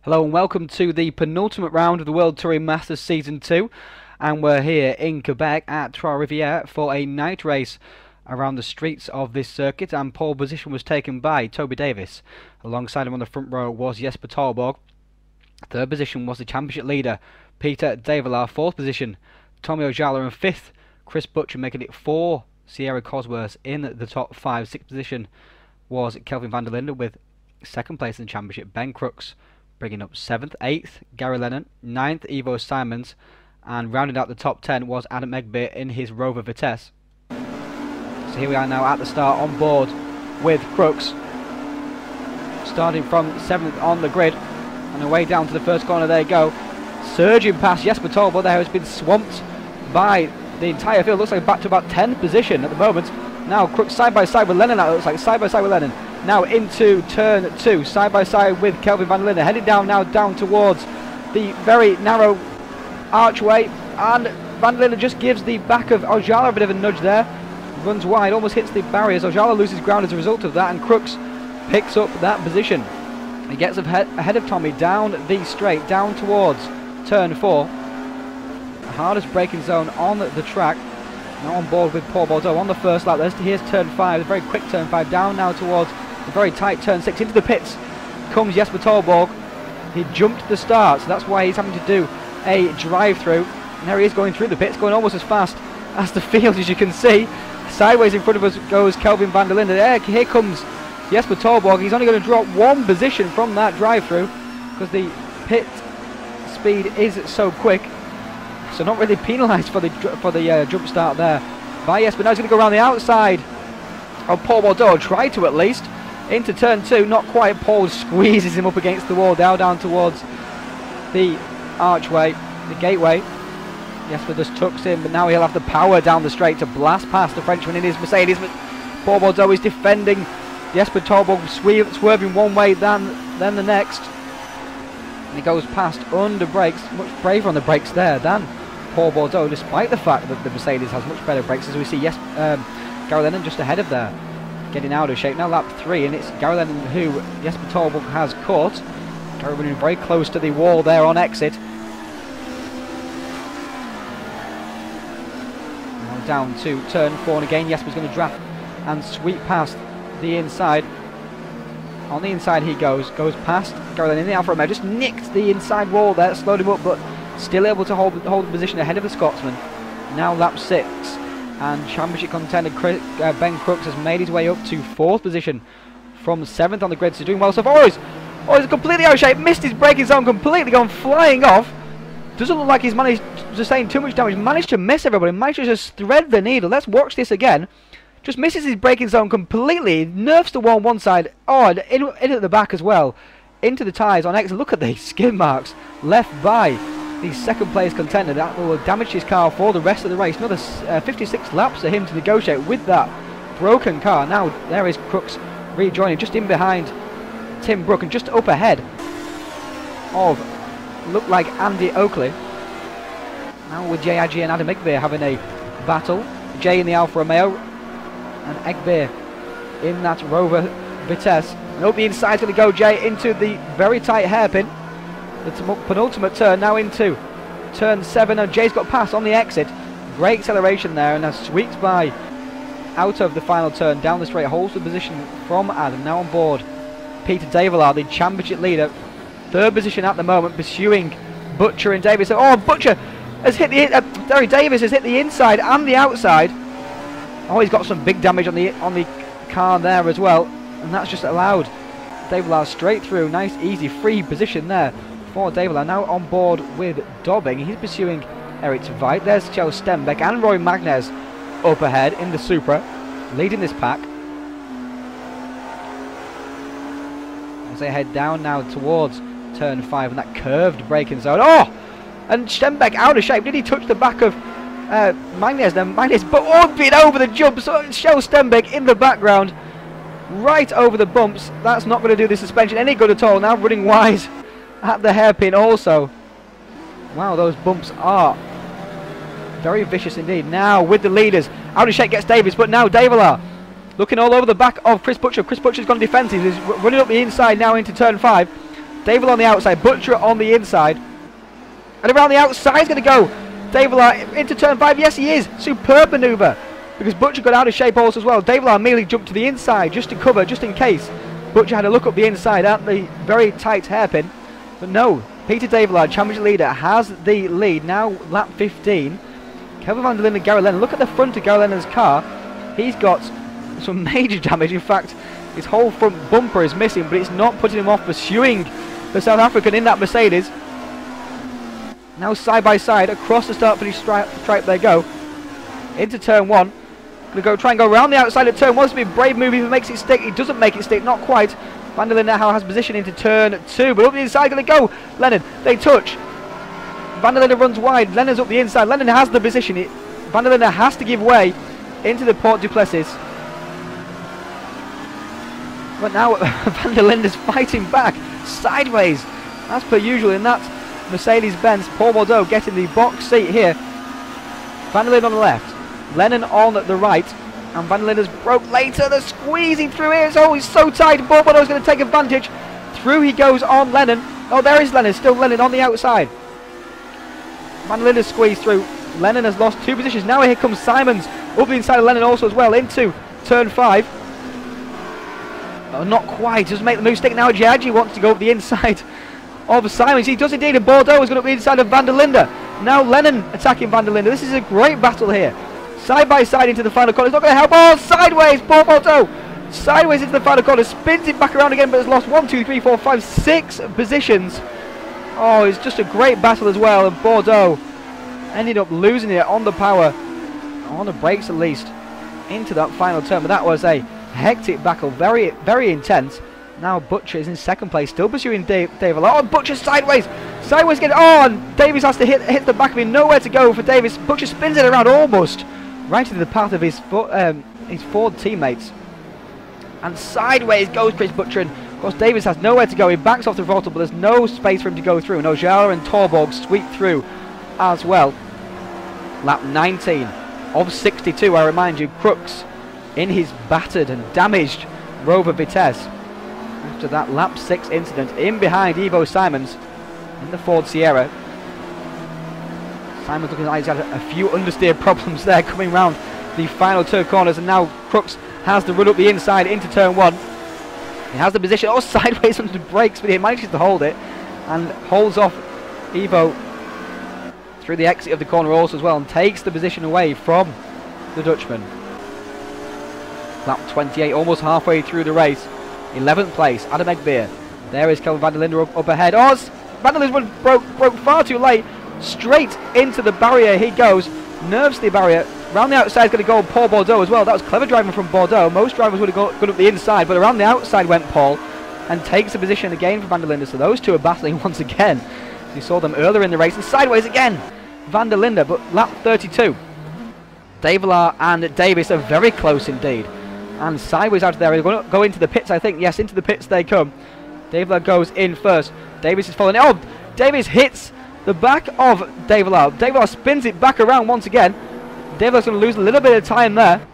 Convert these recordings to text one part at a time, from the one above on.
Hello and welcome to the penultimate round of the World Touring Masters Season 2, and we're here in Quebec at Trois-Rivieres for a night race around the streets of this circuit, and pole position was taken by Toby Davis. Alongside him on the front row was Jesper Torborg. Third position was the championship leader Peter Develar. Fourth position Tommy Ojala, and fifth Chris Butcher, making it 4 Sierra Cosworths in the top 5. Sixth position was Kelvin van der Linde, with second place in the championship Ben Crooks bringing up 7th. 8th, Gary Lennon. 9th, Ivo Simons. And rounding out the top 10 was Adam Egbeer in his Rover Vitesse. So here we are now at the start, on board with Crooks. Starting from 7th on the grid. And away down to the first corner they go. Surging past Jesper Torborg there, has been swamped by the entire field. Looks like back to about 10th position at the moment. Now Crooks side by side with Lennon. That looks like side by side with Lennon. Now into turn 2, side by side with Kelvin van der Linde, headed down now down towards the very narrow archway, and van der Linde just gives the back of Ojala a bit of a nudge there, runs wide, almost hits the barriers. Ojala loses ground as a result of that, and Crooks picks up that position. He gets ahead of Tommy down the straight, down towards turn 4, the hardest braking zone on the track. Now on board with Paul Bordeaux on the first lap. Here's turn 5, a very quick turn 5, down now towards a very tight turn 6. Into the pits comes Jesper Torborg. He jumped the start, so that's why he's having to do a drive-through. And there he is going through the pits, going almost as fast as the field, as you can see. Sideways in front of us goes Kelvin van der Linde. There, here comes Jesper Torborg. He's only going to drop 1 position from that drive-through because the pit speed is so quick. So not really penalised for the jump start there by Jesper. Now he's going to go around the outside of Paul Bordeaux, try to at least, into turn 2, not quite. Paul squeezes him up against the wall, down towards the archway, the gateway. Jesper just tucks in, but now he'll have the power down the straight to blast past the Frenchman in his Mercedes. But Paul Bordeaux is defending Jesper Torborg, swerving one way than the next. And he goes past under brakes, much braver on the brakes there than Paul Bordeaux, despite the fact that the Mercedes has much better brakes, as we see Gary Lennon just ahead of there, getting out of shape. Now lap 3, and it's Gary Lennon who Jesper Torborg has caught. Gary running very close to the wall there on exit. Now down to turn 4, and again Jesper's going to draft and sweep past the inside. On the inside he goes past Gary Lennon in the Alfa Romeo, just nicked the inside wall there, slowed him up, but still able to hold the position ahead of the Scotsman. Now lap 6, and championship contender Ben Crooks has made his way up to 4th position from 7th on the grid, so doing well so far. Oh, he's completely out of shape, missed his braking zone completely, gone flying off. Doesn't look like he's managed to sustain too much damage, managed to miss everybody, managed to just thread the needle. Let's watch this again. Just misses his braking zone completely, nerfs the wall on one side, and in at the back as well, into the tyres on exit. Look at the skid marks left by the second place contender. That will damage his car for the rest of the race. Another 56 laps for him to negotiate with that broken car. Now there is Crooks rejoining, just in behind Tim Brook, and just up ahead of, looked like, Andy Oakley. Now with JIG and Adam Egbeer having a battle. Jay in the Alfa Romeo, and Egbeer in that Rover Vitesse. And up the inside is going to go Jay into the very tight hairpin. The penultimate turn now into turn 7, and Jay's got past on the exit. Great acceleration there, and now sweeps by out of the final turn down the straight, holds the position from Adam. Now on board Peter Develar, the championship leader, 3rd position at the moment, pursuing Butcher and Davis. Oh, Butcher has hit the Davis has hit the inside and the outside. Oh, he's got some big damage on the car there as well, and that's just allowed Develar straight through. Nice, easy, free position there for Develar. Now on board with Dobbing, he's pursuing Erik Tveit. There's Kjell Stenbeck and Roy Magnez up ahead in the Supra, leading this pack. As they head down now towards turn 5 and that curved braking zone. Oh! And Stenbeck out of shape. Did he touch the back of Magnez then? Magnez, but being over the jump. So Kjell Stenbeck in the background, right over the bumps. That's not going to do the suspension any good at all. Now running wise at the hairpin also. Wow, those bumps are very vicious indeed. Now with the leaders, out of shape gets Davis, but now Develar looking all over the back of Chris Butcher. Chris Butcher's gone defensive. He's running up the inside now into turn 5. Davila on the outside, Butcher on the inside. And around the outside is going to go Davila into turn 5. Yes, he is. Superb manoeuvre. Because Butcher got out of shape also as well. Davila immediately jumped to the inside just to cover, just in case. Butcher had a look up the inside at the very tight hairpin. But no, Peter Davila, championship leader, has the lead. Now lap 15. Kelvin van der Linde and Gary Lennon. Look at the front of Gary Lennon's car. He's got some major damage. In fact, his whole front bumper is missing, but it's not putting him off pursuing the South African in that Mercedes. Now side by side across the start finish stripe they go. Into turn 1. Going to go try and go around the outside of turn 1. This will be a brave move if he makes it stick. He doesn't make it stick, not quite. Van der Linde now has position into turn 2, but up the inside going to go. Lennon, they touch. Van der Linde runs wide. Lennon's up the inside. Lennon has the position. Van der Linde has to give way into the Port du Plessis. But now Van der Linde's fighting back sideways, as per usual in that Mercedes-Benz. Paul Bordeaux getting the box seat here. Van der Linde on the left, Lennon on the right, and Van der Linde's broke later. They're squeezing through here. It's always so tight. Paul Bordeaux's going to take advantage. Through he goes on Lennon. Oh, there is Lennon. Still Lennon on the outside. Van der Linde squeezed through. Lennon has lost 2 positions. Now here comes Simons up the inside of Lennon also as well into turn 5. Oh, not quite. Doesn't make the move stick now. Jari wants to go up the inside of Simons. He does indeed. And Bordeaux is going up the inside of Van der Linde. Now Lennon attacking Van der Linde. This is a great battle here. Side by side into the final corner. It's not going to help. Oh, sideways. Paul Bordeaux. Sideways into the final corner. Spins it back around again, but has lost 1, 2, 3, 4, 5, 6 positions. Oh, it's just a great battle as well. And Bordeaux ended up losing it on the power, on the brakes at least, into that final turn. But that was a hectic battle. Very, very intense. Now Butcher is in second place, still pursuing Davila. Oh, Butcher sideways. Sideways getting. Oh, and Davies has to hit the back of him. Nowhere to go for Davies. Butcher spins it around almost right into the path of his Ford teammates. And sideways goes Chris Butcher. And of course, Davies has nowhere to go. He backs off the throttle, but there's no space for him to go through. And Ojala and Torborg sweep through as well. Lap 19 of 62. I remind you, Crooks in his battered and damaged Rover Vitesse. After that lap 6 incident, in behind Ivo Simons in the Ford Sierra. Simons looking like he's had a few understeer problems there coming round the final 2 corners, and now Crooks has the run up the inside into turn 1. He has the position, oh, sideways under the brakes, but he manages to hold it and holds off Ivo through the exit of the corner also as well, and takes the position away from the Dutchman. Lap 28, almost halfway through the race. 11th place, Adam Egbeer. There is Kelvin van der Linde up ahead. Oh, Van der Linde broke far too late. Straight into the barrier he goes. Nerves the barrier. Round the outside is going to go Paul Bordeaux as well. That was clever driving from Bordeaux. Most drivers would have gone up the inside, but around the outside went Paul and takes the position again for Van der Linde. So those two are battling once again. You saw them earlier in the race, and sideways again Van der Linde. But lap 32, Davila and Davis are very close indeed. And sideways out of there, they're going to go into the pits, I think. Yes, into the pits they come. Davila goes in first. Davis is following. Oh, Davis hits the back of Davila. Davila spins it back around once again. Davila's going to lose a little bit of time there.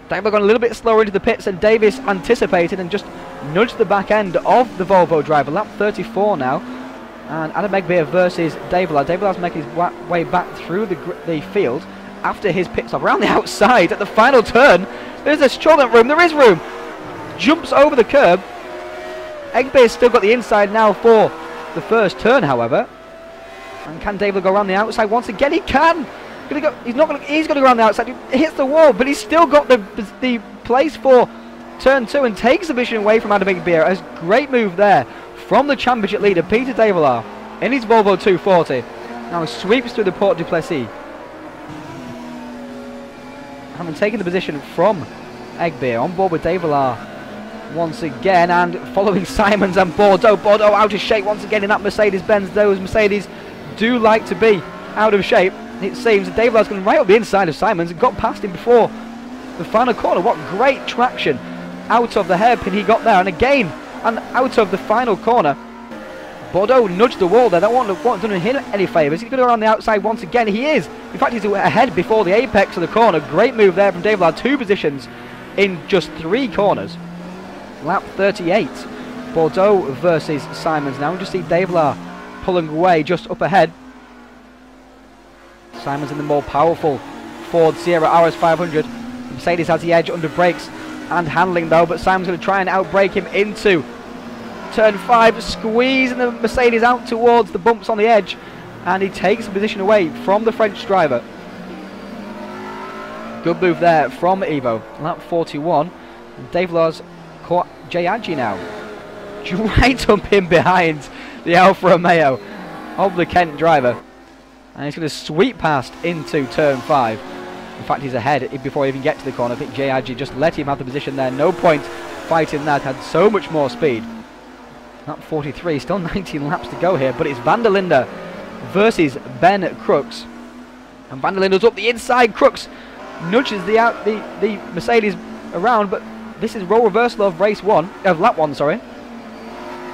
Davila going a little bit slower into the pits, and Davis anticipated and just nudged the back end of the Volvo driver. Lap 34 now. And Adam Egbeer versus Davila. Davila's making his way back through the field after his pit stop. Around the outside at the final turn. There's a strong room. There is room. Jumps over the curb. Egbeer's still got the inside now for the first turn, however. And can Davila go around the outside once again? He can. He's going to go around the outside. He hits the wall, but he's still got the place for turn 2 and takes the position away from Adam Egbeer. A great move there from the championship leader, Peter Davila, in his Volvo 240. Now sweeps through the Port du Plessis. Having taken the position from Egbeer, on board with Davila once again, and following Simons and Bordeaux. Bordeaux out of shape once again in that Mercedes-Benz. Those Mercedes do like to be out of shape. It seems that Davila's going right up the inside of Simons and got past him before the final corner. What great traction out of the hairpin he got there, and again, and out of the final corner. Bordeaux nudged the wall there. That wasn't done him any favours. He's going to go around the outside once again. He is. In fact, he's ahead before the apex of the corner. Great move there from Davila. 2 positions in just 3 corners. Lap 38 Bordeaux versus Simons now. We just see Davila pulling away just up ahead. Simons in the more powerful Ford Sierra RS 500. Mercedes has the edge under brakes and handling though, but Simons going to try and outbrake him into turn 5, squeezing the Mercedes out towards the bumps on the edge, and he takes the position away from the French driver. Good move there from Evo. Lap 41. Davila's caught Jari now. Right up in behind the Alfa Romeo of the Kent driver. And he's going to sweep past into turn 5. In fact, he's ahead before he even gets to the corner. I think Jari just let him have the position there. No point fighting that. Had so much more speed. Lap 43. Still 19 laps to go here. But it's Van der Linde versus Ben Crooks. And Van der Linde's up the inside. Crooks nudges the Mercedes around. But this is role reversal of lap 1, sorry.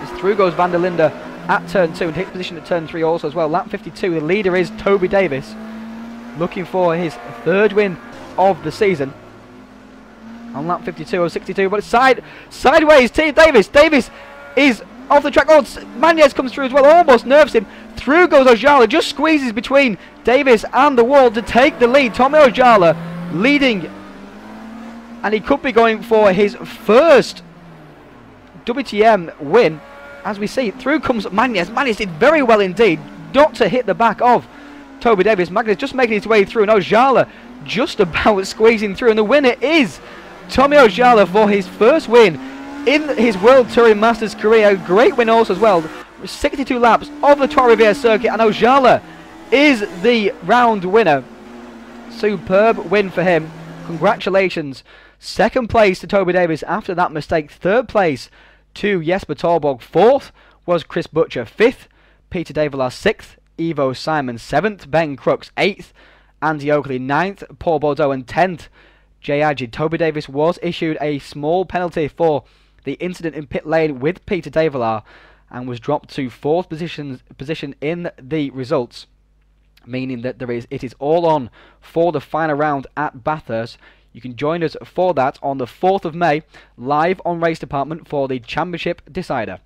As through goes Van der Linde at turn 2 and takes position at turn 3 also as well. Lap 52, the leader is Toby Davis, looking for his 3rd win of the season. On lap 52 of 62, but it's sideways. Davis is off the track. Oh, Magnez comes through as well, almost nerves him. Through goes Ojala, just squeezes between Davis and the wall to take the lead. Tommy Ojala leading, and he could be going for his first WTM win. As we see, through comes Magnez. Magnez did very well indeed not to hit the back of Toby Davis. Magnez just making his way through, and Ojala just about squeezing through. And the winner is Tommy Ojala for his first win in his World Touring Masters career. A great win also as well. 62 laps of the Trois-Rivieres circuit, and Ojala is the round winner. Superb win for him. Congratulations. 2nd place to Toby Davis after that mistake. 3rd place to Jesper Torborg. 4th was Chris Butcher. 5th, Peter Davila. 6th, Ivo Simon. 7th, Ben Crooks. 8th, Andy Oakley. 9th, Paul Bordeaux. And 10th, Jari. Toby Davis was issued a small penalty for the incident in pit lane with Peter Davila and was dropped to 4th position in the results, meaning that it is all on for the final round at Bathurst. You can join us for that on the 4th of May, live on Race Department for the Championship Decider.